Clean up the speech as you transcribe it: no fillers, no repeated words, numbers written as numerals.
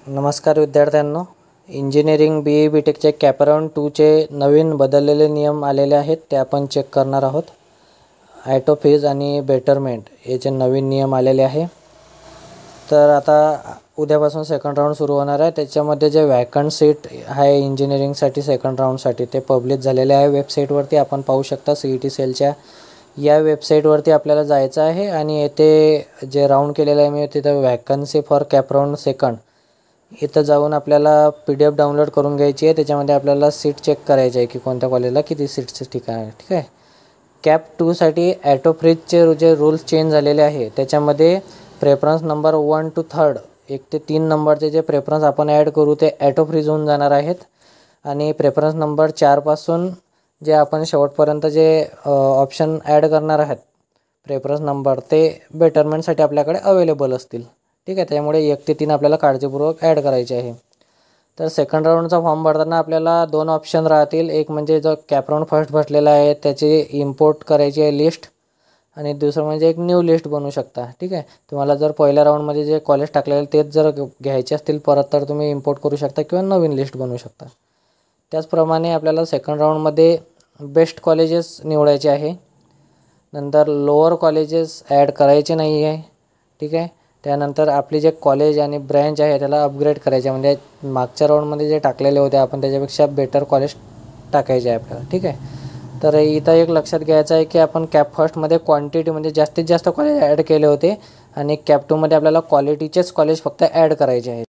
नमस्कार विद्यार्थ्यांनो, engineering BE BTechचे CAP round 2चे नवीन बदललेले नियम आलेले आहेत, ते आपण चेक करणार आहोत। ऑटो फीज आणि बेटरमेंट याचे नवीन नियम आलेले आहे। तर आता उद्यापासून सेकंड राऊंड सुरू होणार आहे। त्याच्यामध्ये जे वॅकंट सीट आहे इंजिनिअरिंगसाठी सेकंड राऊंडसाठी ते पब्लिश झालेले आहे वेबसाईटवरती, आपण पाहू शकता। CET सेलच्या या वेबसाईटवरती आपल्याला जायचं आहे आणि येथे जे राऊंड केलेलं आहे मी तिथे वॅकन्सी फॉर कॅपराउंड सेकंड इथं जाऊन आपल्याला PDF डाउनलोड करून घ्यायची आहे। त्याच्यामध्ये आपल्याला सीट चेक करायची आहे की कोणत्या कॉलेजला किती सीट्सचे ठिकाण आहे। ठीक आहे। कॅप 2 साठी ऑटो फ्रीजचे जे रूल्स चेंज झालेले आहे त्याच्यामध्ये प्रेफरन्स नंबर 1 to 3 1 ते 3 नंबरचे जे प्रेफरन्स आपण ॲड करू ते ऑटो फ्रीज होऊन जाणार आहेत आणि प्रेफरन्स नंबर 4 पासून जे आपण शेवटपर्यंत जे ऑप्शन ॲड करणार आहात प्रेफरन्स नंबर ते बेटरमेंटसाठी आपल्याकडे अवेलेबल असतील। ठीक आहे। त्यामुळे 1 ते 3 आपल्याला काळजीपूर्वक ॲड करायचे आहे। तर सेकंड राऊंडचा फॉर्म भरताना आपल्याला 2 ऑप्शन राहतील, एक म्हणजे जो कॅपराउंड फर्स्ट भरलेला आहे त्याची इम्पोर्ट करायची आहे लिस्ट आणि दुसरं म्हणजे एक न्यू लिस्ट बनवू शकता। ठीक आहे। तुम्हाला जर पहिल्या राऊंडमध्ये जे कॉलेज टाकलेले तेच जर घ्यायचे असतील परत तर तुम्ही इम्पोर्ट करू शकता किंवा नवीन लिस्ट बनवू शकता। त्याचप्रमाणे आपल्याला सेकंड राऊंडमध्ये बेस्ट कॉलेजेस निवडायचे आहे, नंतर लोअर कॉलेजेस ॲड करायचे नाही आहे। ठीक आहे। त्यानंतर आपली जे कॉलेज आणि ब्रँच आहे त्याला अपग्रेड करायचे, म्हणजे मागच्या राऊंडमध्ये जे टाकलेले होते आपण त्याच्यापेक्षा बेटर कॉलेज टाकायचे आहे आपल्याला। ठीक आहे। तर इथं एक लक्षात घ्यायचं आहे की आपण कॅप फर्स्टमध्ये क्वांटिटी म्हणजे जास्तीत जास्त कॉलेज ॲड केले होते आणि कॅप 2मध्ये आपल्याला क्वालिटीचेच कॉलेज फक्त ॲड करायचे आहेत।